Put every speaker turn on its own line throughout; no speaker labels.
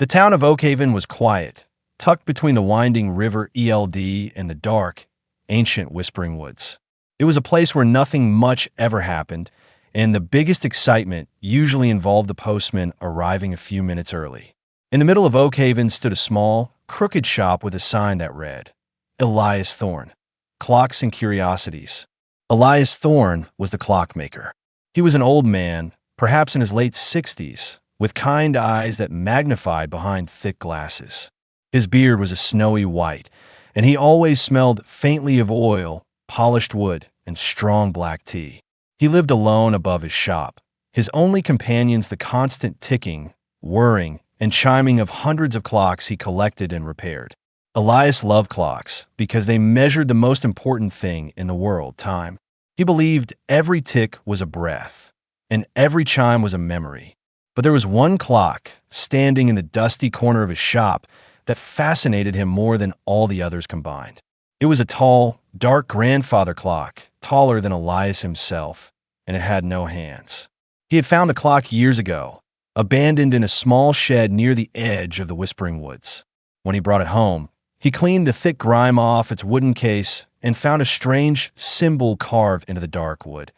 The town of Oakhaven was quiet, tucked between the winding river ELD and the dark, ancient Whispering Woods. It was a place where nothing much ever happened, and the biggest excitement usually involved the postman arriving a few minutes early. In the middle of Oakhaven stood a small, crooked shop with a sign that read, Elias Thorne, Clocks and Curiosities. Elias Thorne was the clockmaker. He was an old man, perhaps in his late 60s, with kind eyes that magnified behind thick glasses. His beard was a snowy white, and he always smelled faintly of oil, polished wood, and strong black tea. He lived alone above his shop, his only companions the constant ticking, whirring, and chiming of hundreds of clocks he collected and repaired. Elias loved clocks because they measured the most important thing in the world, time. He believed every tick was a breath, and every chime was a memory. But there was one clock standing in the dusty corner of his shop that fascinated him more than all the others combined. It was a tall, dark grandfather clock, taller than Elias himself, and it had no hands. He had found the clock years ago, abandoned in a small shed near the edge of the Whispering Woods. When he brought it home, he cleaned the thick grime off its wooden case and found a strange symbol carved into the dark wood,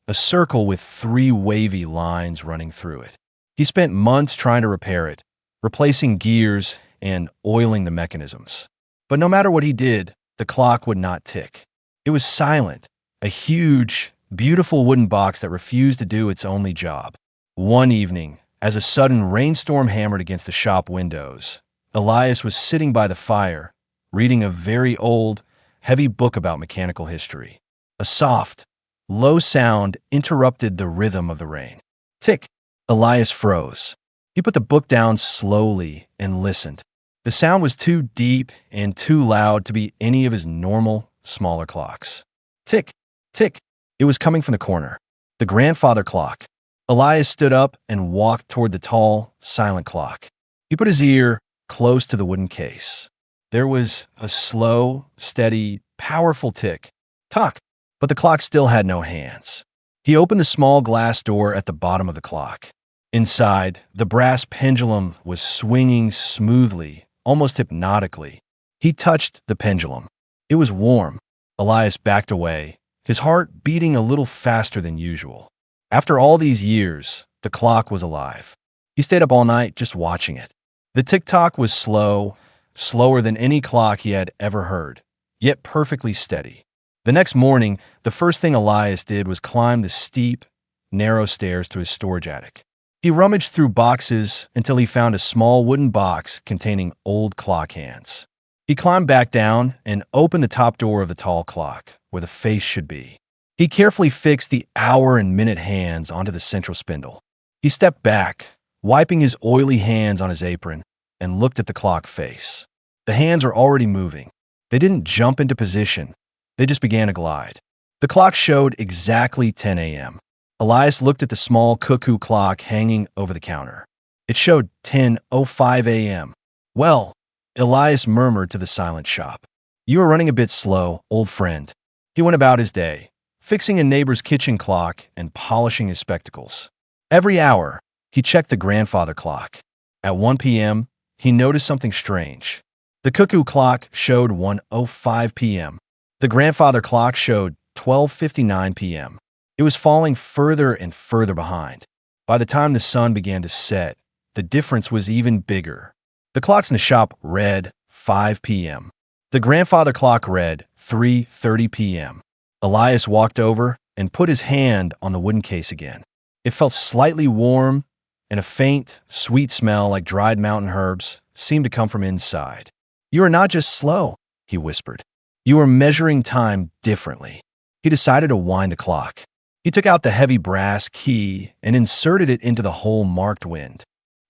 a circle with 3 wavy lines running through it. He spent months trying to repair it, replacing gears and oiling the mechanisms. But no matter what he did, the clock would not tick. It was silent, a huge, beautiful wooden box that refused to do its only job. One evening, as a sudden rainstorm hammered against the shop windows, Elias was sitting by the fire, reading a very old, heavy book about mechanical history. A soft, low sound interrupted the rhythm of the rain. Tick! Elias froze. He put the book down slowly and listened. The sound was too deep and too loud to be any of his normal, smaller clocks. Tick! Tick! It was coming from the corner. The grandfather clock. Elias stood up and walked toward the tall, silent clock. He put his ear close to the wooden case. There was a slow, steady, powerful tick. Tock! But the clock still had no hands. He opened the small glass door at the bottom of the clock. Inside, the brass pendulum was swinging smoothly, almost hypnotically. He touched the pendulum. It was warm. Elias backed away, his heart beating a little faster than usual. After all these years, the clock was alive. He stayed up all night just watching it. The tick-tock was slow, slower than any clock he had ever heard, yet perfectly steady. The next morning, the first thing Elias did was climb the steep, narrow stairs to his storage attic. He rummaged through boxes until he found a small wooden box containing old clock hands. He climbed back down and opened the top door of the tall clock, where the face should be. He carefully fixed the hour and minute hands onto the central spindle. He stepped back, wiping his oily hands on his apron, and looked at the clock face. The hands were already moving. They didn't jump into position. They just began to glide. The clock showed exactly 10 a.m. Elias looked at the small cuckoo clock hanging over the counter. It showed 10:05 a.m. Well, Elias murmured to the silent shop. You are running a bit slow, old friend. He went about his day, fixing a neighbor's kitchen clock and polishing his spectacles. Every hour, he checked the grandfather clock. At 1 p.m., he noticed something strange. The cuckoo clock showed 1:05 p.m. The grandfather clock showed 12:59 p.m. It was falling further and further behind. By the time the sun began to set, the difference was even bigger. The clocks in the shop read 5 p.m. The grandfather clock read 3:30 p.m. Elias walked over and put his hand on the wooden case again. It felt slightly warm, and a faint, sweet smell like dried mountain herbs seemed to come from inside. You are not just slow, he whispered. You are measuring time differently. He decided to wind the clock. He took out the heavy brass key and inserted it into the hole marked wind.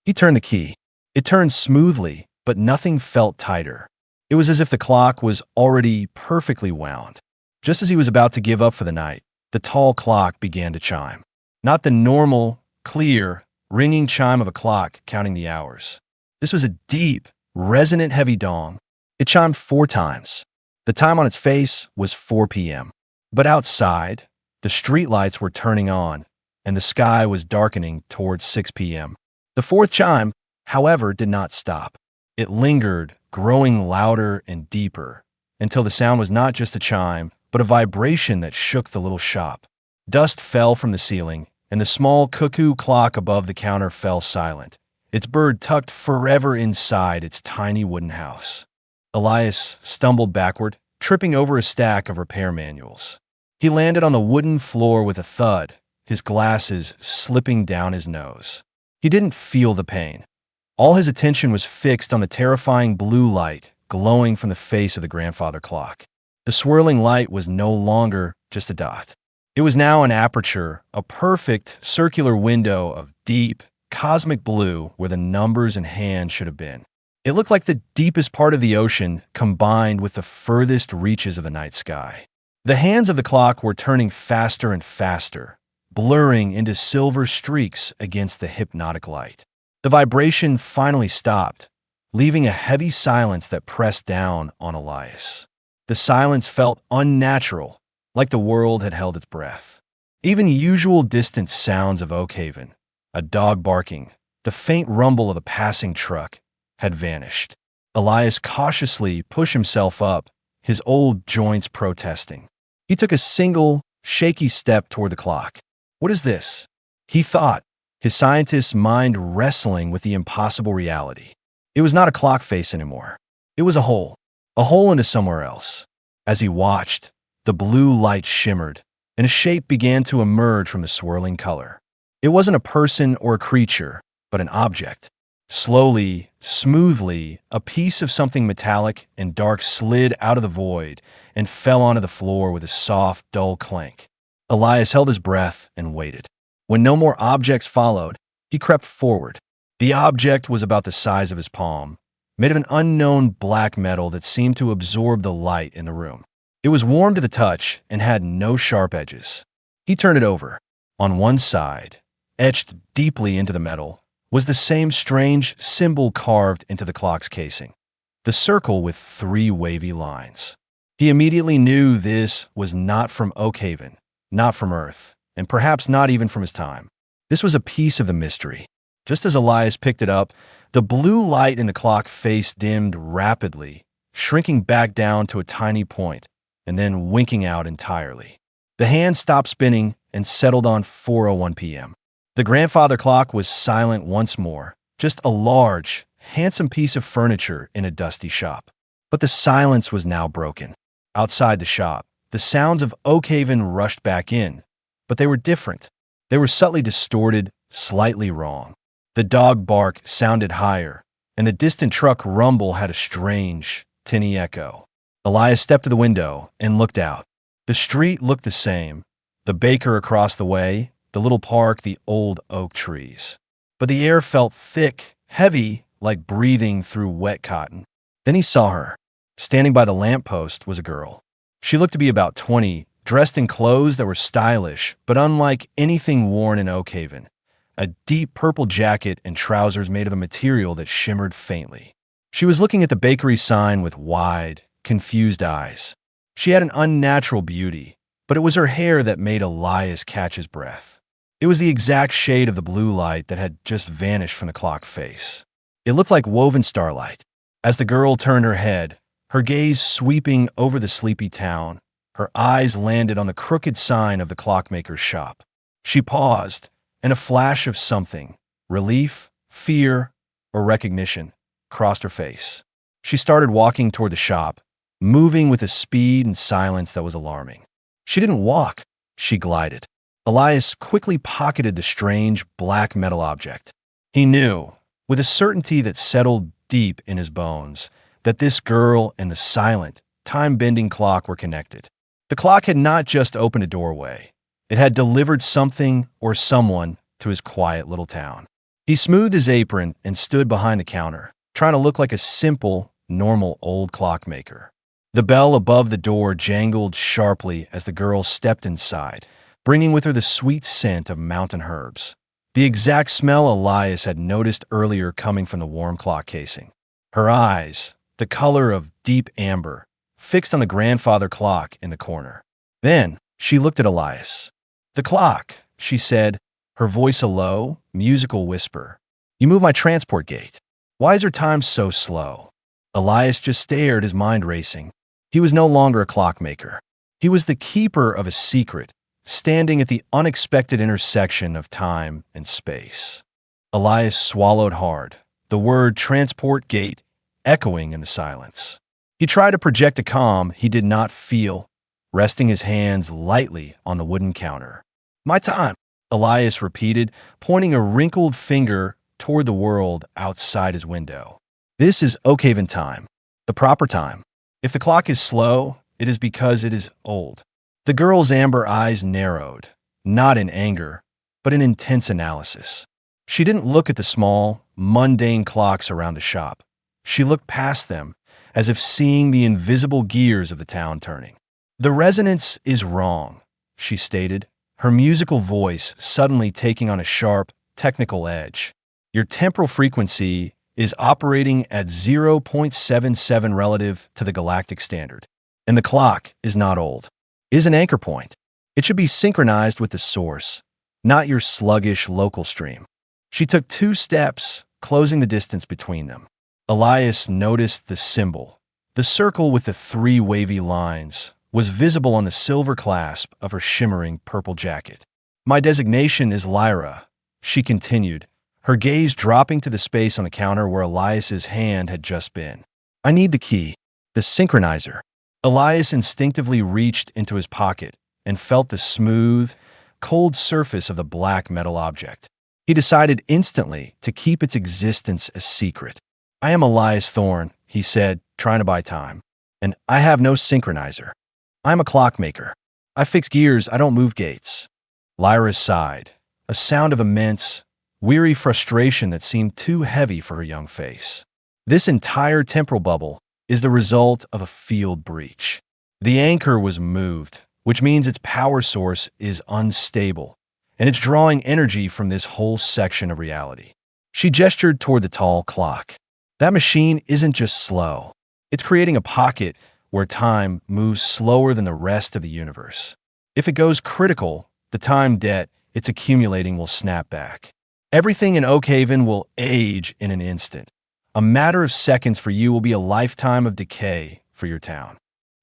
He turned the key. It turned smoothly, but nothing felt tighter. It was as if the clock was already perfectly wound. Just as he was about to give up for the night, the tall clock began to chime. Not the normal, clear, ringing chime of a clock counting the hours. This was a deep, resonant heavy dong. It chimed 4 times. The time on its face was 4 p.m. But outside, the streetlights were turning on, and the sky was darkening towards 6 p.m. The 4th chime, however, did not stop. It lingered, growing louder and deeper, until the sound was not just a chime, but a vibration that shook the little shop. Dust fell from the ceiling, and the small cuckoo clock above the counter fell silent, its bird tucked forever inside its tiny wooden house. Elias stumbled backward, tripping over a stack of repair manuals. He landed on the wooden floor with a thud, his glasses slipping down his nose. He didn't feel the pain. All his attention was fixed on the terrifying blue light glowing from the face of the grandfather clock. The swirling light was no longer just a dot. It was now an aperture, a perfect circular window of deep, cosmic blue where the numbers and hands should have been. It looked like the deepest part of the ocean combined with the furthest reaches of the night sky. The hands of the clock were turning faster and faster, blurring into silver streaks against the hypnotic light. The vibration finally stopped, leaving a heavy silence that pressed down on Elias. The silence felt unnatural, like the world had held its breath. Even usual distant sounds of Oakhaven, a dog barking, the faint rumble of a passing truck, had vanished. Elias cautiously pushed himself up, his old joints protesting. He took a single, shaky step toward the clock. What is this? He thought, his scientist's mind wrestling with the impossible reality. It was not a clock face anymore. It was a hole into somewhere else. As he watched, the blue light shimmered, and a shape began to emerge from the swirling color. It wasn't a person or a creature, but an object. Slowly, smoothly, a piece of something metallic and dark slid out of the void and fell onto the floor with a soft, dull clank. Elias held his breath and waited. When no more objects followed, he crept forward. The object was about the size of his palm, made of an unknown black metal that seemed to absorb the light in the room. It was warm to the touch and had no sharp edges. He turned it over. On one side, etched deeply into the metal, was the same strange symbol carved into the clock's casing, the circle with 3 wavy lines. He immediately knew this was not from Oakhaven, not from Earth, and perhaps not even from his time. This was a piece of the mystery. Just as Elias picked it up, the blue light in the clock face dimmed rapidly, shrinking back down to a tiny point, and then winking out entirely. The hand stopped spinning and settled on 4:01 p.m. The grandfather clock was silent once more, just a large, handsome piece of furniture in a dusty shop. But the silence was now broken. Outside the shop, the sounds of Oakhaven rushed back in, but they were different. They were subtly distorted, slightly wrong. The dog bark sounded higher, and the distant truck rumble had a strange, tinny echo. Elias stepped to the window and looked out. The street looked the same, the baker across the way, the little park, the old oak trees. But the air felt thick, heavy, like breathing through wet cotton. Then he saw her. Standing by the lamppost was a girl. She looked to be about 20, dressed in clothes that were stylish, but unlike anything worn in Oakhaven. A deep purple jacket and trousers made of a material that shimmered faintly. She was looking at the bakery sign with wide, confused eyes. She had an unnatural beauty, but it was her hair that made Elias catch his breath. It was the exact shade of the blue light that had just vanished from the clock face. It looked like woven starlight. As the girl turned her head, her gaze sweeping over the sleepy town, her eyes landed on the crooked sign of the clockmaker's shop. She paused, and a flash of something, relief, fear, or recognition, crossed her face. She started walking toward the shop, moving with a speed and silence that was alarming. She didn't walk, she glided. Elias quickly pocketed the strange black metal object. He knew, with a certainty that settled deep in his bones, that this girl and the silent, time-bending clock were connected. The clock had not just opened a doorway. It had delivered something or someone to his quiet little town. He smoothed his apron and stood behind the counter, trying to look like a simple, normal old clockmaker. The bell above the door jangled sharply as the girl stepped inside, bringing with her the sweet scent of mountain herbs, the exact smell Elias had noticed earlier coming from the warm clock casing. Her eyes, the color of deep amber, fixed on the grandfather clock in the corner. Then she looked at Elias. "The clock," she said, her voice a low, musical whisper. You move my transport gate. Why is your time so slow? Elias just stared, his mind racing. He was no longer a clockmaker. He was the keeper of a secret, standing at the unexpected intersection of time and space. Elias swallowed hard, the word transport gate echoing in the silence. He tried to project a calm he did not feel, resting his hands lightly on the wooden counter. My time, Elias repeated, pointing a wrinkled finger toward the world outside his window. This is Oakhaven time, the proper time. If the clock is slow, it is because it is old. The girl's amber eyes narrowed, not in anger, but in intense analysis. She didn't look at the small, mundane clocks around the shop. She looked past them, as if seeing the invisible gears of the town turning. The resonance is wrong, she stated, her musical voice suddenly taking on a sharp, technical edge. Your temporal frequency is operating at 0.77 relative to the galactic standard. And the clock is not old. It is an anchor point. It should be synchronized with the source, not your sluggish local stream. She took 2 steps, closing the distance between them. Elias noticed the symbol. The circle with the 3 wavy lines was visible on the silver clasp of her shimmering purple jacket. My designation is Lyra, she continued, her gaze dropping to the space on the counter where Elias's hand had just been. I need the key, the synchronizer. Elias instinctively reached into his pocket and felt the smooth, cold surface of the black metal object. He decided instantly to keep its existence a secret. I am Elias Thorne, he said, trying to buy time, and I have no synchronizer. I'm a clockmaker. I fix gears, I don't move gates. Lyra sighed, a sound of immense, weary frustration that seemed too heavy for her young face. This entire temporal bubble is the result of a field breach. The anchor was moved, which means its power source is unstable, and it's drawing energy from this whole section of reality. She gestured toward the tall clock. That machine isn't just slow. It's creating a pocket where time moves slower than the rest of the universe. If it goes critical, the time debt it's accumulating will snap back. Everything in Oakhaven will age in an instant. A matter of seconds for you will be a lifetime of decay for your town.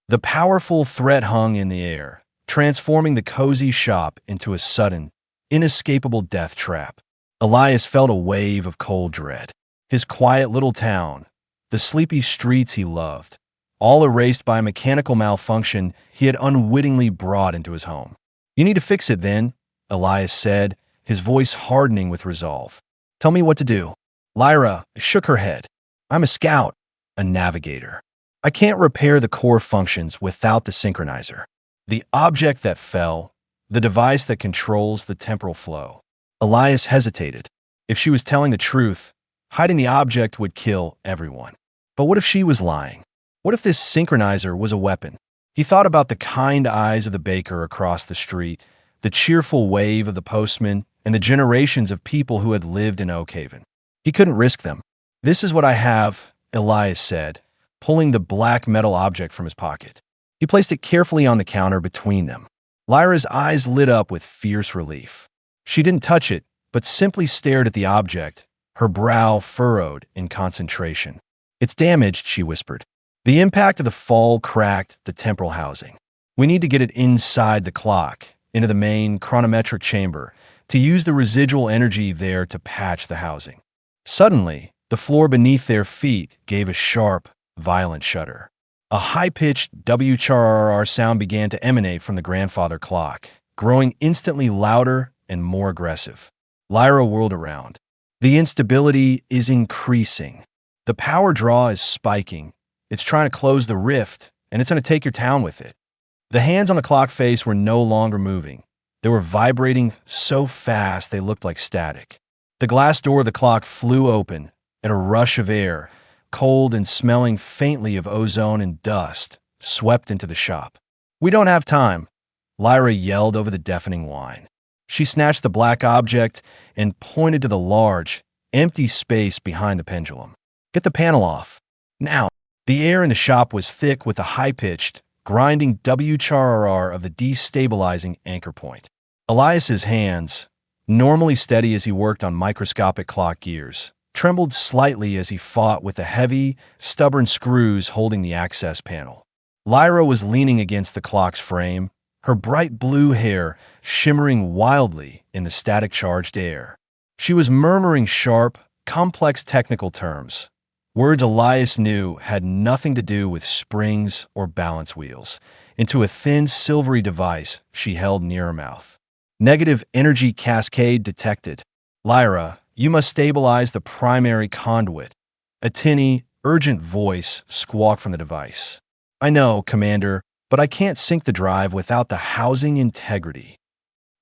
The powerful threat hung in the air, transforming the cozy shop into a sudden, inescapable death trap. Elias felt a wave of cold dread. His quiet little town, the sleepy streets he loved, all erased by a mechanical malfunction he had unwittingly brought into his home. You need to fix it then, Elias said, his voice hardening with resolve. Tell me what to do. Lyra shook her head. I'm a scout, a navigator. I can't repair the core functions without the synchronizer. The object that fell, the device that controls the temporal flow. Elias hesitated. If she was telling the truth, hiding the object would kill everyone. But what if she was lying? What if this synchronizer was a weapon? He thought about the kind eyes of the baker across the street, the cheerful wave of the postman, and the generations of people who had lived in Oakhaven. He couldn't risk them. This is what I have, Elias said, pulling the black metal object from his pocket. He placed it carefully on the counter between them. Lyra's eyes lit up with fierce relief. She didn't touch it, but simply stared at the object, her brow furrowed in concentration. It's damaged, she whispered. The impact of the fall cracked the temporal housing. We need to get it inside the clock, into the main chronometric chamber, to use the residual energy there to patch the housing. Suddenly, the floor beneath their feet gave a sharp, violent shudder. A high-pitched WCHRR sound began to emanate from the grandfather clock, growing instantly louder and more aggressive. Lyra whirled around. The instability is increasing. The power draw is spiking. It's trying to close the rift, and it's going to take your town with it. The hands on the clock face were no longer moving. They were vibrating so fast they looked like static. The glass door of the clock flew open, and a rush of air, cold and smelling faintly of ozone and dust, swept into the shop. We don't have time, Lyra yelled over the deafening whine. She snatched the black object and pointed to the large, empty space behind the pendulum. Get the panel off. Now. The air in the shop was thick with the high-pitched, grinding WCHRR of the destabilizing anchor point. Elias's hands, normally steady as he worked on microscopic clock gears, trembled slightly as he fought with the heavy, stubborn screws holding the access panel. Lyra was leaning against the clock's frame, her bright blue hair shimmering wildly in the static-charged air. She was murmuring sharp, complex technical terms, words Elias knew had nothing to do with springs or balance wheels, into a thin, silvery device she held near her mouth. Negative energy cascade detected. Lyra, you must stabilize the primary conduit. A tinny, urgent voice squawked from the device. I know, Commander, but I can't sync the drive without the housing integrity.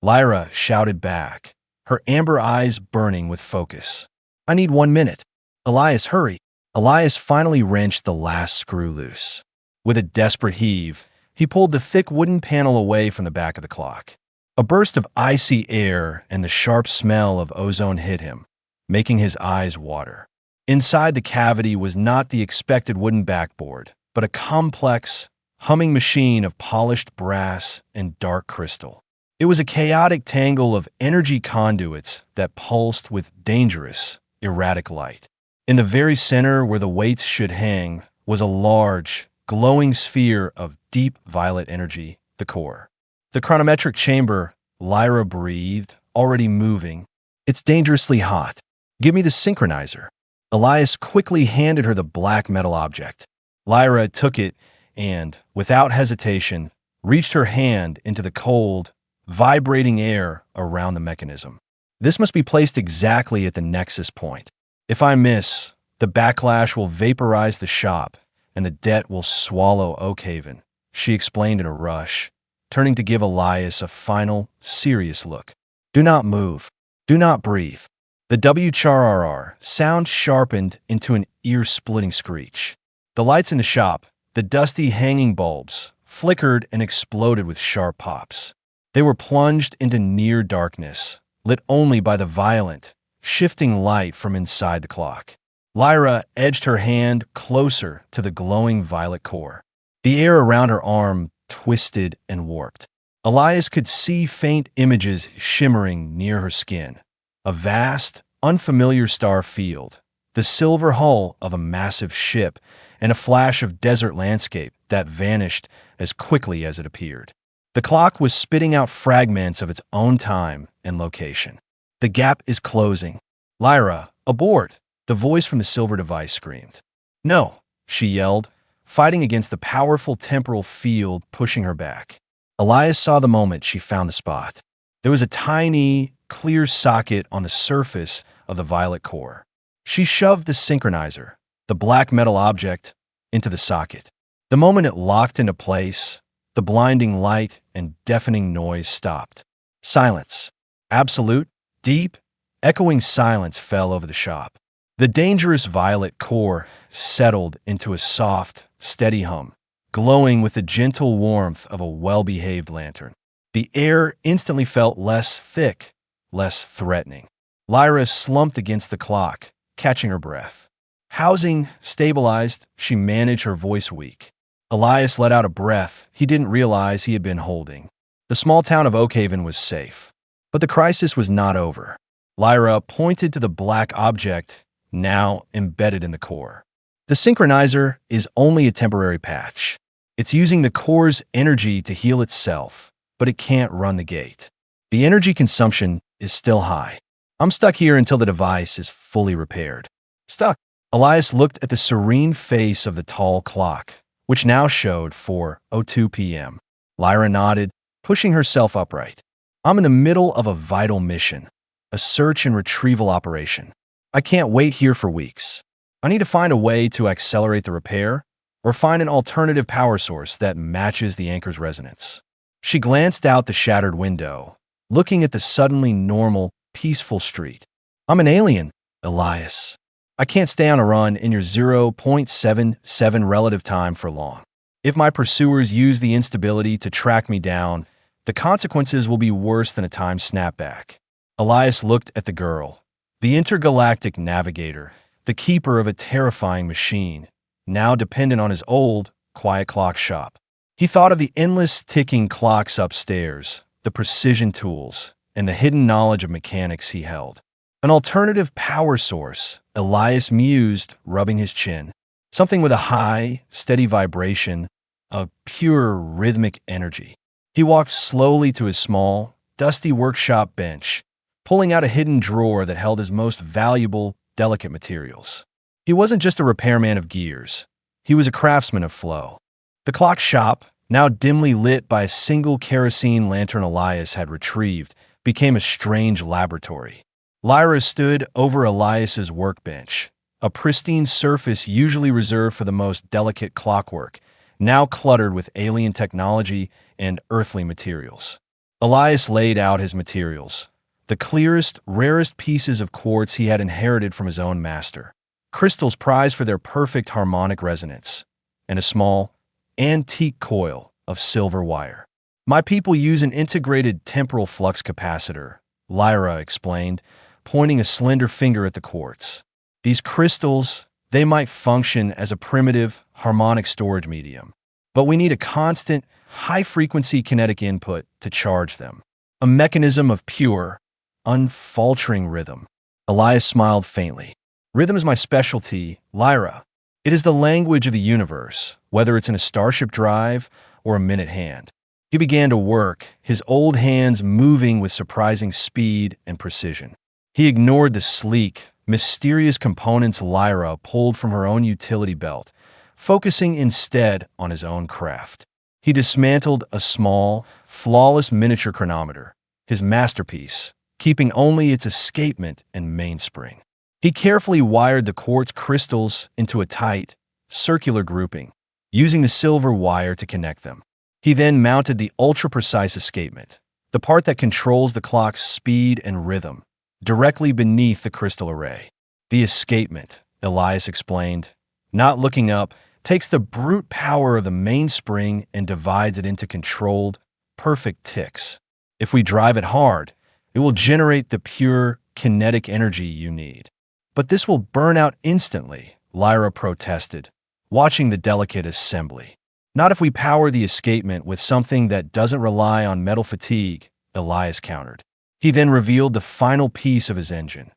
Lyra shouted back, her amber eyes burning with focus. I need 1 minute. Elias, hurry. Elias finally wrenched the last screw loose. With a desperate heave, he pulled the thick wooden panel away from the back of the clock. A burst of icy air and the sharp smell of ozone hit him, making his eyes water. Inside the cavity was not the expected wooden backboard, but a complex, humming machine of polished brass and dark crystal. It was a chaotic tangle of energy conduits that pulsed with dangerous, erratic light. In the very center where the weights should hang was a large, glowing sphere of deep violet energy, the core. The chronometric chamber, Lyra breathed, already moving. It's dangerously hot. Give me the synchronizer. Elias quickly handed her the black metal object. Lyra took it and, without hesitation, reached her hand into the cold, vibrating air around the mechanism. This must be placed exactly at the nexus point. If I miss, the backlash will vaporize the shop, and the debt will swallow Oakhaven, she explained in a rush, turning to give Elias a final, serious look. Do not move. Do not breathe. The WCHRR sound sharpened into an ear-splitting screech. The lights in the shop, the dusty hanging bulbs, flickered and exploded with sharp pops. They were plunged into near darkness, lit only by the violent, shifting light from inside the clock. Lyra edged her hand closer to the glowing violet core. The air around her arm twisted and warped. Elias could see faint images shimmering near her skin. A vast, unfamiliar star field, the silver hull of a massive ship, and a flash of desert landscape that vanished as quickly as it appeared. The clock was spitting out fragments of its own time and location. The gap is closing. Lyra, aboard! The voice from the silver device screamed. No, she yelled, fighting against the powerful temporal field pushing her back. Elias saw the moment she found the spot. There was a tiny, clear socket on the surface of the violet core. She shoved the synchronizer, the black metal object, into the socket. The moment it locked into place, the blinding light and deafening noise stopped. Silence. Absolute, deep, echoing silence fell over the shop. The dangerous violet core settled into a soft, steady hum, glowing with the gentle warmth of a well-behaved lantern. The air instantly felt less thick, less threatening. Lyra slumped against the clock, catching her breath. Housing stabilized, she managed her voice weak. Elias let out a breath he didn't realize he had been holding. The small town of Oakhaven was safe. But the crisis was not over. Lyra pointed to the black object now embedded in the core. The synchronizer is only a temporary patch. It's using the core's energy to heal itself, but it can't run the gate. The energy consumption is still high. I'm stuck here until the device is fully repaired. Stuck. Elias looked at the serene face of the tall clock, which now showed 4:02 p.m. Lyra nodded, pushing herself upright. I'm in the middle of a vital mission, a search and retrieval operation. I can't wait here for weeks. I need to find a way to accelerate the repair or find an alternative power source that matches the anchor's resonance. She glanced out the shattered window, looking at the suddenly normal, peaceful street. I'm an alien, Elias. I can't stay on a run in your 0.77 relative time for long. If my pursuers use the instability to track me down, the consequences will be worse than a time snapback. Elias looked at the girl, the intergalactic navigator, the keeper of a terrifying machine, now dependent on his old, quiet clock shop. He thought of the endless ticking clocks upstairs, the precision tools, and the hidden knowledge of mechanics he held. An alternative power source, Elias mused, rubbing his chin. Something with a high, steady vibration, a pure rhythmic energy. He walked slowly to his small, dusty workshop bench, pulling out a hidden drawer that held his most valuable, delicate materials. He wasn't just a repairman of gears. He was a craftsman of flow. The clock shop, now dimly lit by a single kerosene lantern Elias had retrieved, became a strange laboratory. Lyra stood over Elias's workbench, a pristine surface usually reserved for the most delicate clockwork, now cluttered with alien technology and earthly materials. Elias laid out his materials, the clearest, rarest pieces of quartz he had inherited from his own master, crystals prized for their perfect harmonic resonance, and a small, antique coil of silver wire. My people use an integrated temporal flux capacitor, Lyra explained, pointing a slender finger at the quartz. These crystals, they might function as a primitive, harmonic storage medium, but we need a constant, high-frequency kinetic input to charge them. A mechanism of pure, unfaltering rhythm. Elias smiled faintly. Rhythm is my specialty, Lyra. It is the language of the universe, whether it's in a starship drive or a minute hand. He began to work, his old hands moving with surprising speed and precision. He ignored the sleek, mysterious components Lyra pulled from her own utility belt, focusing instead on his own craft. He dismantled a small, flawless miniature chronometer, his masterpiece, keeping only its escapement and mainspring. He carefully wired the quartz crystals into a tight, circular grouping, using the silver wire to connect them. He then mounted the ultra-precise escapement, the part that controls the clock's speed and rhythm, directly beneath the crystal array. The escapement, Elias explained, not looking up, takes the brute power of the mainspring and divides it into controlled, perfect ticks. If we drive it hard, it will generate the pure, kinetic energy you need. But this will burn out instantly, Lyra protested, watching the delicate assembly. Not if we power the escapement with something that doesn't rely on metal fatigue, Elias countered. He then revealed the final piece of his engine,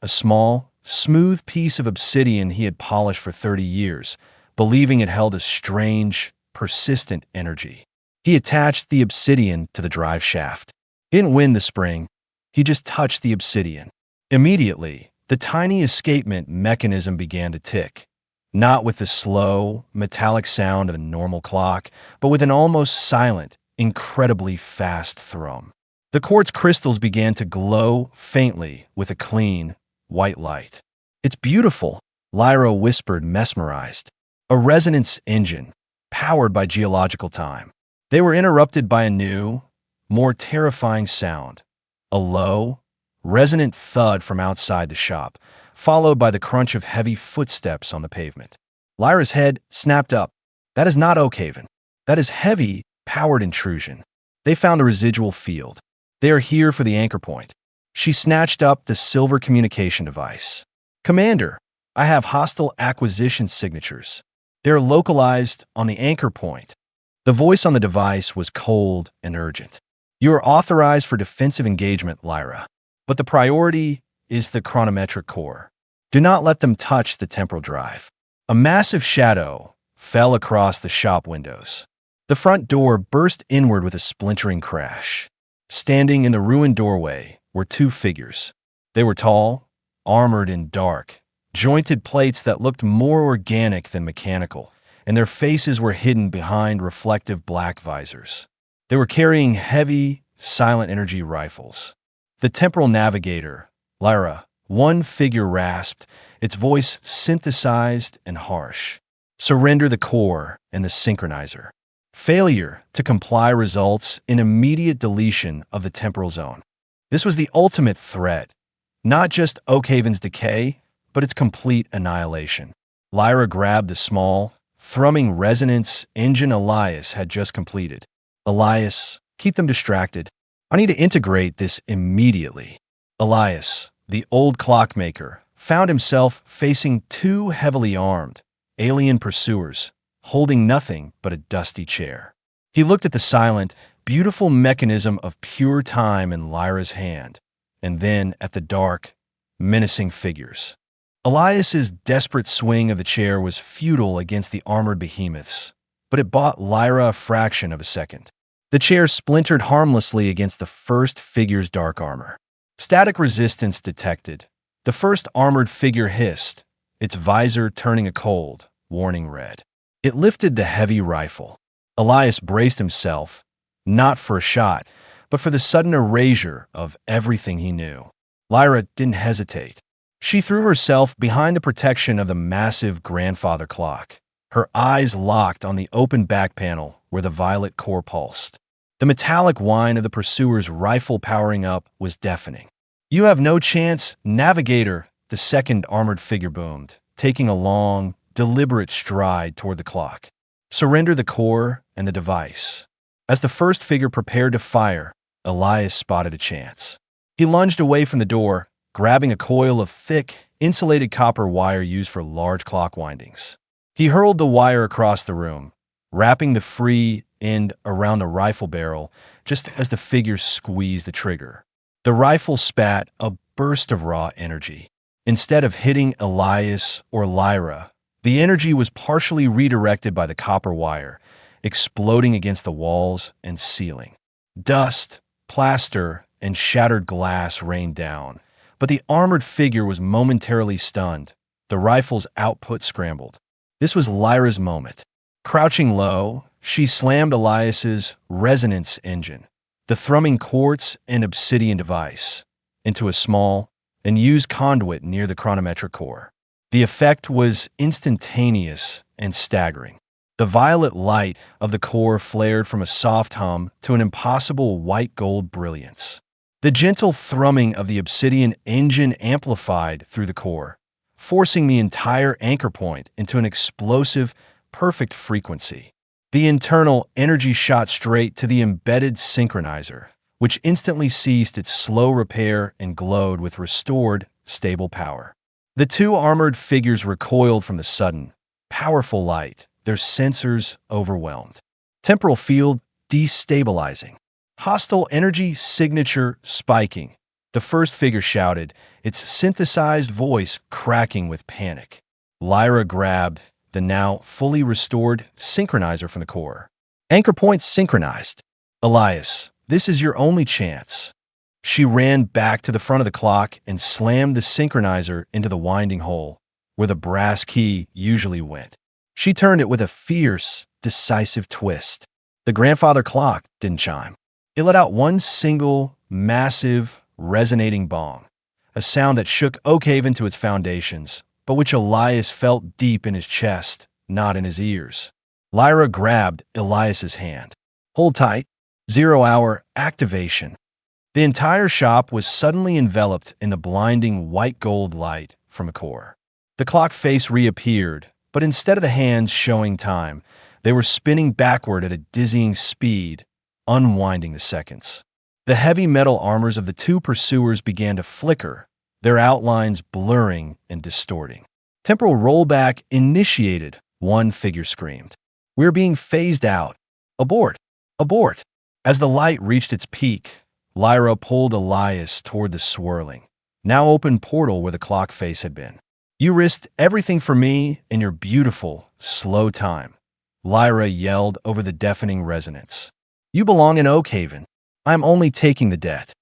a small, smooth piece of obsidian he had polished for 30 years, believing it held a strange, persistent energy. He attached the obsidian to the drive shaft. He didn't win the spring, he just touched the obsidian. Immediately, the tiny escapement mechanism began to tick, not with the slow, metallic sound of a normal clock, but with an almost silent, incredibly fast thrum. The quartz crystals began to glow faintly with a clean, white light. "It's beautiful," Lyra whispered, mesmerized. A resonance engine, powered by geological time. They were interrupted by a new, more terrifying sound, a low, resonant thud from outside the shop, followed by the crunch of heavy footsteps on the pavement. Lyra's head snapped up. "That is not Oakhaven. That is heavy, powered intrusion. They found a residual field. They are here for the anchor point." She snatched up the silver communication device. "Commander, I have hostile acquisition signatures. They are localized on the anchor point." The voice on the device was cold and urgent. "You are authorized for defensive engagement, Lyra. But the priority is the chronometric core. Do not let them touch the temporal drive." A massive shadow fell across the shop windows. The front door burst inward with a splintering crash. Standing in the ruined doorway were two figures. They were tall, armored in dark, jointed plates that looked more organic than mechanical, and their faces were hidden behind reflective black visors. They were carrying heavy, silent energy rifles. "The temporal navigator, Lyra," one figure rasped, its voice synthesized and harsh. "Surrender the core and the synchronizer. Failure to comply results in immediate deletion of the temporal zone." This was the ultimate threat, not just Oakhaven's decay, but its complete annihilation. Lyra grabbed the small, thrumming resonance engine Elias had just completed. "Elias, keep them distracted. I need to integrate this immediately." Elias, the old clockmaker, found himself facing two heavily armed, alien pursuers, holding nothing but a dusty chair. He looked at the silent, beautiful mechanism of pure time in Lyra's hand, and then at the dark, menacing figures. Elias's desperate swing of the chair was futile against the armored behemoths, but it bought Lyra a fraction of a second. The chair splintered harmlessly against the first figure's dark armor. Static resistance detected. The first armored figure hissed, its visor turning a cold, warning red. It lifted the heavy rifle. Elias braced himself, not for a shot, but for the sudden erasure of everything he knew. Lyra didn't hesitate. She threw herself behind the protection of the massive grandfather clock, her eyes locked on the open back panel where the violet core pulsed. The metallic whine of the pursuer's rifle powering up was deafening. "You have no chance, Navigator," the second armored figure boomed, taking a long, deliberate stride toward the clock. "Surrender the core and the device." As the first figure prepared to fire, Elias spotted a chance. He lunged away from the door, grabbing a coil of thick, insulated copper wire used for large clock windings. He hurled the wire across the room, wrapping the free end around the rifle barrel just as the figure squeezed the trigger. The rifle spat a burst of raw energy. Instead of hitting Elias or Lyra, the energy was partially redirected by the copper wire, exploding against the walls and ceiling. Dust, plaster, and shattered glass rained down, but the armored figure was momentarily stunned. The rifle's output scrambled. This was Lyra's moment. Crouching low, she slammed Elias's resonance engine, the thrumming quartz and obsidian device, into a small and used conduit near the chronometric core. The effect was instantaneous and staggering. The violet light of the core flared from a soft hum to an impossible white-gold brilliance. The gentle thrumming of the obsidian engine amplified through the core, forcing the entire anchor point into an explosive, perfect frequency. The internal energy shot straight to the embedded synchronizer, which instantly ceased its slow repair and glowed with restored, stable power. The two armored figures recoiled from the sudden, powerful light, their sensors overwhelmed. Temporal field destabilizing. Hostile energy signature spiking. The first figure shouted, its synthesized voice cracking with panic. Lyra grabbed the now fully restored synchronizer from the core. Anchor points synchronized. "Elias, this is your only chance." She ran back to the front of the clock and slammed the synchronizer into the winding hole, where the brass key usually went. She turned it with a fierce, decisive twist. The grandfather clock didn't chime. It let out one single, massive, resonating bong, a sound that shook Oakhaven to its foundations, but which Elias felt deep in his chest, not in his ears. Lyra grabbed Elias's hand. "Hold tight. 0-hour activation." The entire shop was suddenly enveloped in the blinding white-gold light from a core. The clock face reappeared, but instead of the hands showing time, they were spinning backward at a dizzying speed, unwinding the seconds. The heavy metal armors of the two pursuers began to flicker, their outlines blurring and distorting. "Temporal rollback initiated," one figure screamed. "We're being phased out. Abort! Abort!" As the light reached its peak, Lyra pulled Elias toward the swirling, now open portal where the clock face had been. "You risked everything for me in your beautiful, slow time," Lyra yelled over the deafening resonance. "You belong in Oakhaven. I'm only taking the debt."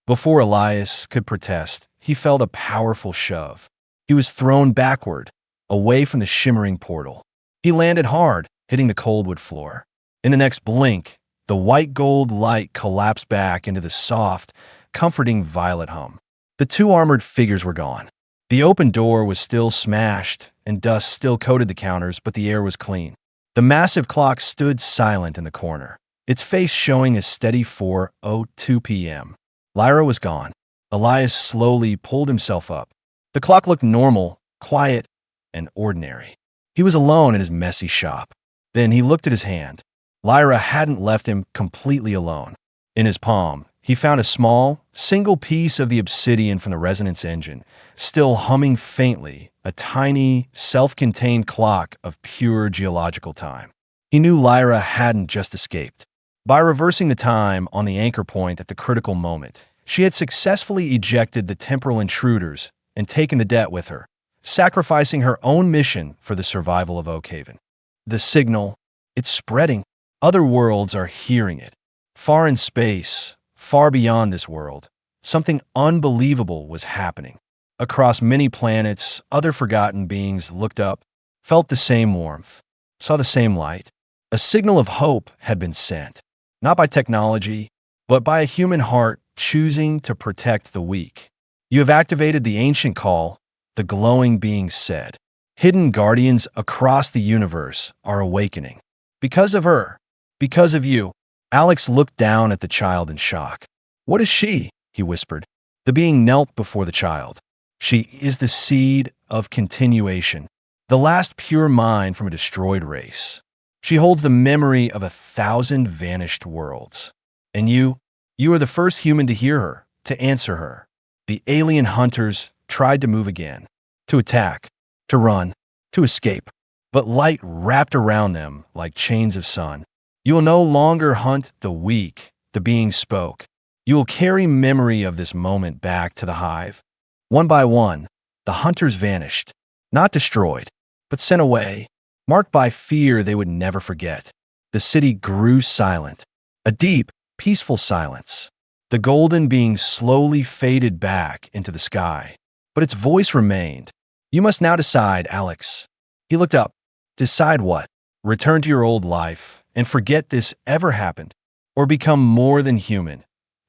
Before Elias could protest, he felt a powerful shove. He was thrown backward, away from the shimmering portal. He landed hard, hitting the coldwood floor. In the next blink, the white-gold light collapsed back into the soft, comforting violet hum. The two armored figures were gone. The open door was still smashed, and dust still coated the counters, but the air was clean. The massive clock stood silent in the corner, its face showing a steady 4:02 p.m. Lyra was gone. Elias slowly pulled himself up. The clock looked normal, quiet, and ordinary. He was alone in his messy shop. Then he looked at his hand. Lyra hadn't left him completely alone. In his palm, he found a small, single piece of the obsidian from the resonance engine, still humming faintly, a tiny, self-contained clock of pure geological time. He knew Lyra hadn't just escaped. By reversing the time on the anchor point at the critical moment, she had successfully ejected the temporal intruders and taken the debt with her, sacrificing her own mission for the survival of Oakhaven. The signal, it's spreading. Other worlds are hearing it. Far in space, far beyond this world, something unbelievable was happening. Across many planets, other forgotten beings looked up, felt the same warmth, saw the same light. A signal of hope had been sent, not by technology, but by a human heart choosing to protect the weak. You have activated the ancient call, the glowing being said. Hidden guardians across the universe are awakening. Because of her, because of you. Alex looked down at the child in shock. What is she? He whispered. The being knelt before the child. She is the seed of continuation, the last pure mind from a destroyed race. She holds the memory of 1,000 vanished worlds. And you are the first human to hear her, to answer her. The alien hunters tried to move again, to attack, to run, to escape. But light wrapped around them like chains of sun. You will no longer hunt the weak, the being spoke. You will carry memory of this moment back to the hive. One by one, the hunters vanished, not destroyed, but sent away, marked by fear they would never forget. The city grew silent, a deep, peaceful silence. The golden being slowly faded back into the sky, but its voice remained. You must now decide, Alex. He looked up. Decide what? Return to your old life and forget this ever happened, or become more than human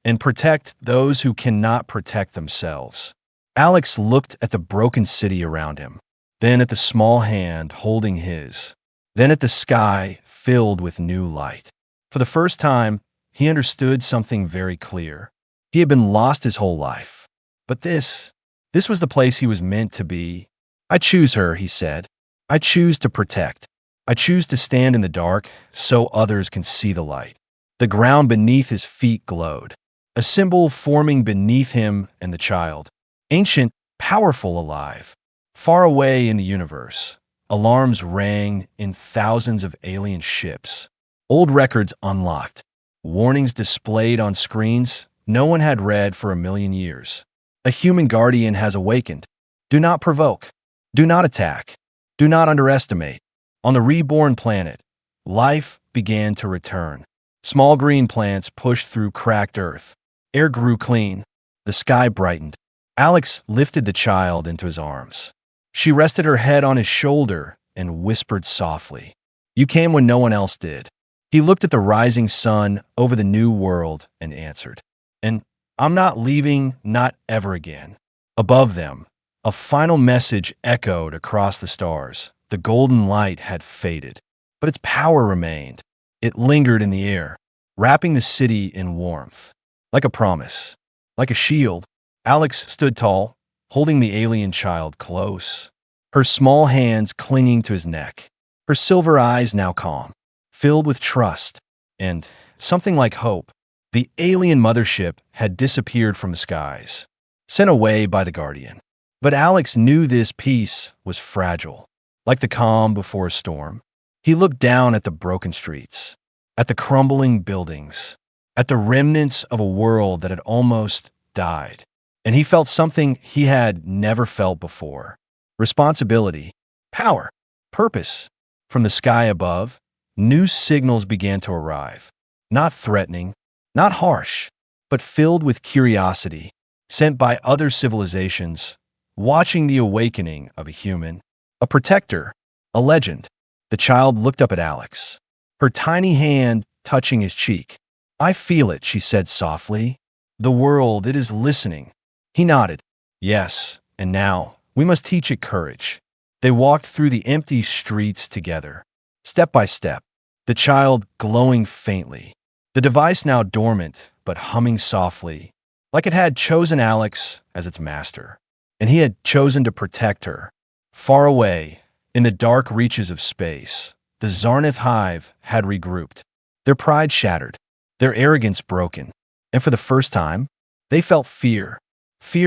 and protect those who cannot protect themselves. Alex looked at the broken city around him, then at the small hand holding his, then at the sky filled with new light. For the first time, he understood something very clear. He had been lost his whole life. But this was the place he was meant to be. I choose her, he said. I choose to protect. I choose to stand in the dark so others can see the light. The ground beneath his feet glowed, a symbol forming beneath him and the child. Ancient, powerful, alive. Far away in the universe, alarms rang in thousands of alien ships. Old records unlocked. Warnings displayed on screens no one had read for 1,000,000 years. A human guardian has awakened. Do not provoke. Do not attack. Do not underestimate. On the reborn planet, life began to return. Small green plants pushed through cracked earth. Air grew clean. The sky brightened. Alex lifted the child into his arms. She rested her head on his shoulder and whispered softly. You came when no one else did. He looked at the rising sun over the new world and answered. And I'm not leaving, not ever again. Above them, a final message echoed across the stars. The golden light had faded, but its power remained. It lingered in the air, wrapping the city in warmth. Like a promise, like a shield, Alex stood tall, holding the alien child close, her small hands clinging to his neck, her silver eyes now calm, filled with trust and something like hope. The alien mothership had disappeared from the skies, sent away by the Guardian. But Alex knew this peace was fragile. Like the calm before a storm, he looked down at the broken streets, at the crumbling buildings, at the remnants of a world that had almost died. And he felt something he had never felt before. Responsibility, power, purpose. From the sky above, new signals began to arrive. Not threatening, not harsh, but filled with curiosity, sent by other civilizations, watching the awakening of a human. A protector, a legend. The child looked up at Alex, her tiny hand touching his cheek. I feel it, she said softly. The world, it is listening. He nodded. Yes, and now, we must teach it courage. They walked through the empty streets together, step by step, the child glowing faintly, the device now dormant but humming softly, like it had chosen Alex as its master, and he had chosen to protect her. Far away, in the dark reaches of space, the Zarnith hive had regrouped, their pride shattered, their arrogance broken, and for the first time, they felt fear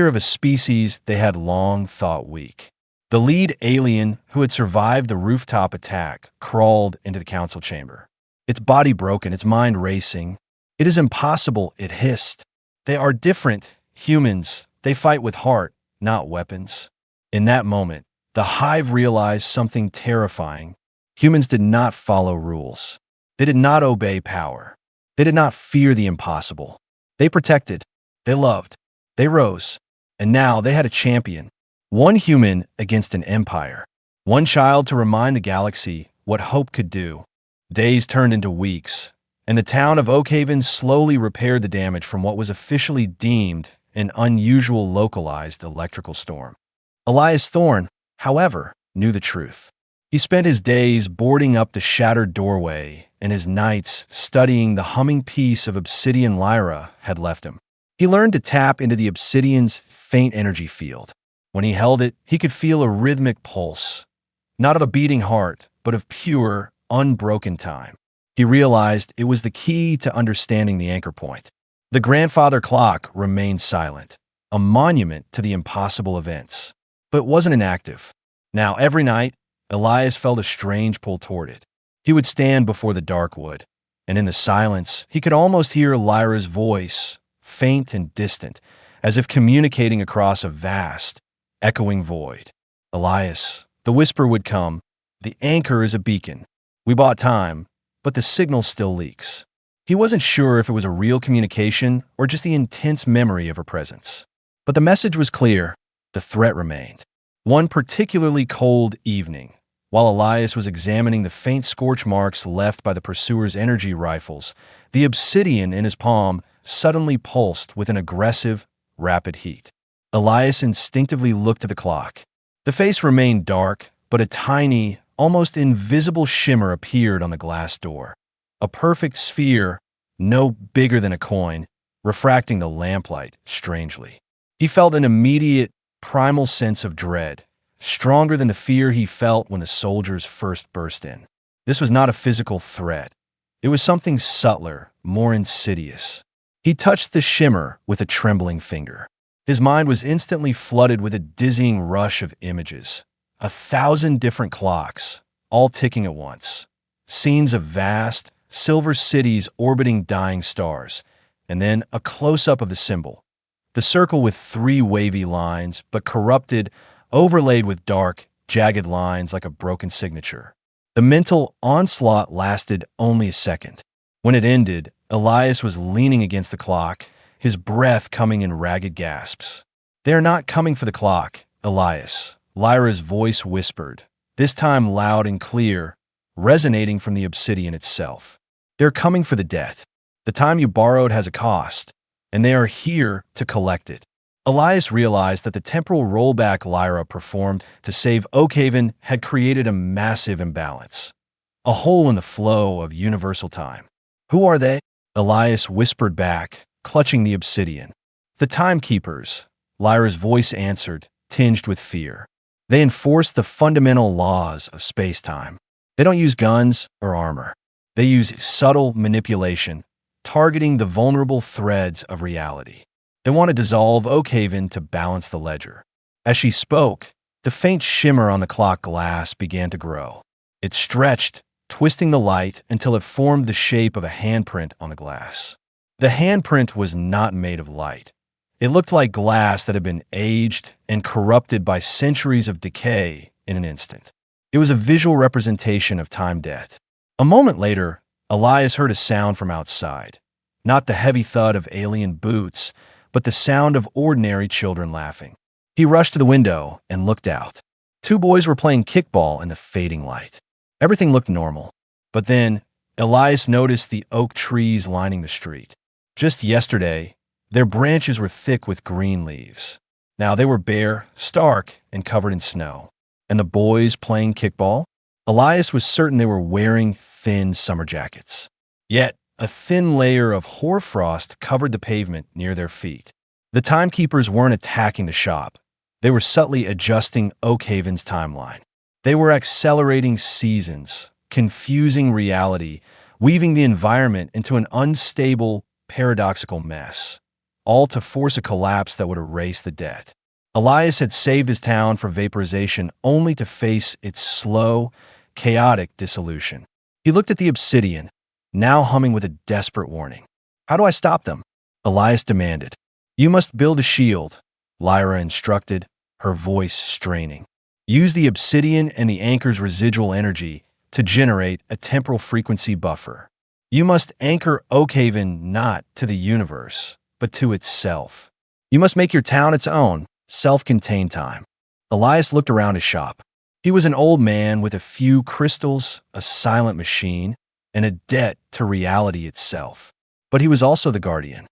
of a species they had long thought weak. The lead alien, who had survived the rooftop attack, crawled into the council chamber. Its body broken, its mind racing. "It is impossible," it hissed. "They are different. Humans. They fight with heart, not weapons." In that moment, the hive realized something terrifying. Humans did not follow rules. They did not obey power. They did not fear the impossible. They protected. They loved. They rose. And now they had a champion. One human against an empire. One child to remind the galaxy what hope could do. Days turned into weeks, and the town of Oakhaven slowly repaired the damage from what was officially deemed an unusual localized electrical storm. Elias Thorne, however, knew the truth. He spent his days boarding up the shattered doorway, and his nights studying the humming piece of obsidian Lyra had left him. He learned to tap into the obsidian's faint energy field. When he held it, he could feel a rhythmic pulse, not of a beating heart, but of pure, unbroken time. He realized it was the key to understanding the anchor point. The grandfather clock remained silent, a monument to the impossible events, but it wasn't inactive. Now, every night, Elias felt a strange pull toward it. He would stand before the dark wood, and in the silence, he could almost hear Lyra's voice, faint and distant, as if communicating across a vast, echoing void. "Elias," the whisper would come, "the anchor is a beacon. We bought time, but the signal still leaks." He wasn't sure if it was a real communication or just the intense memory of her presence. But the message was clear. The threat remained. One particularly cold evening, while Elias was examining the faint scorch marks left by the pursuer's energy rifles, the obsidian in his palm suddenly pulsed with an aggressive, rapid heat. Elias instinctively looked at the clock. The face remained dark, but a tiny, almost invisible shimmer appeared on the glass door. A perfect sphere, no bigger than a coin, refracting the lamplight strangely. He felt an immediate, primal sense of dread, stronger than the fear he felt when the soldiers first burst in. This was not a physical threat. It was something subtler, more insidious. He touched the shimmer with a trembling finger. His mind was instantly flooded with a dizzying rush of images. 1,000 different clocks, all ticking at once. Scenes of vast, silver cities orbiting dying stars, and then a close-up of the symbol. The circle with 3 wavy lines, but corrupted, overlaid with dark, jagged lines like a broken signature. The mental onslaught lasted only a second. When it ended, Elias was leaning against the clock, his breath coming in ragged gasps. "They are not coming for the clock, Elias," Lyra's voice whispered, this time loud and clear, resonating from the obsidian itself. "They're coming for the debt. The time you borrowed has a cost, and they are here to collect it." Elias realized that the temporal rollback Lyra performed to save Oakhaven had created a massive imbalance, a hole in the flow of universal time. "Who are they?" Elias whispered back, clutching the obsidian. "The timekeepers," Lyra's voice answered, tinged with fear. "They enforce the fundamental laws of space-time. They don't use guns or armor. They use subtle manipulation, targeting the vulnerable threads of reality. They want to dissolve Oakhaven to balance the ledger." As she spoke, the faint shimmer on the clock glass began to grow. It stretched, twisting the light until it formed the shape of a handprint on the glass. The handprint was not made of light. It looked like glass that had been aged and corrupted by centuries of decay in an instant. It was a visual representation of time death. A moment later, Elias heard a sound from outside. Not the heavy thud of alien boots, but the sound of ordinary children laughing. He rushed to the window and looked out. 2 boys were playing kickball in the fading light. Everything looked normal. But then, Elias noticed the oak trees lining the street. Just yesterday, their branches were thick with green leaves. Now they were bare, stark, and covered in snow. And the boys playing kickball? Elias was certain they were wearing thin summer jackets. Yet, a thin layer of hoarfrost covered the pavement near their feet. The timekeepers weren't attacking the shop. They were subtly adjusting Oakhaven's timeline. They were accelerating seasons, confusing reality, weaving the environment into an unstable, paradoxical mess, all to force a collapse that would erase the debt. Elias had saved his town from vaporization only to face its slow, chaotic dissolution. He looked at the obsidian, now humming with a desperate warning. How do I stop them? Elias demanded. You must build a shield, Lyra instructed, her voice straining. Use the obsidian and the anchor's residual energy to generate a temporal frequency buffer. You must anchor Oakhaven not to the universe, but to itself. You must make your town its own, self-contained time. Elias looked around his shop. He was an old man with a few crystals, a silent machine, and a debt to reality itself. But he was also the guardian.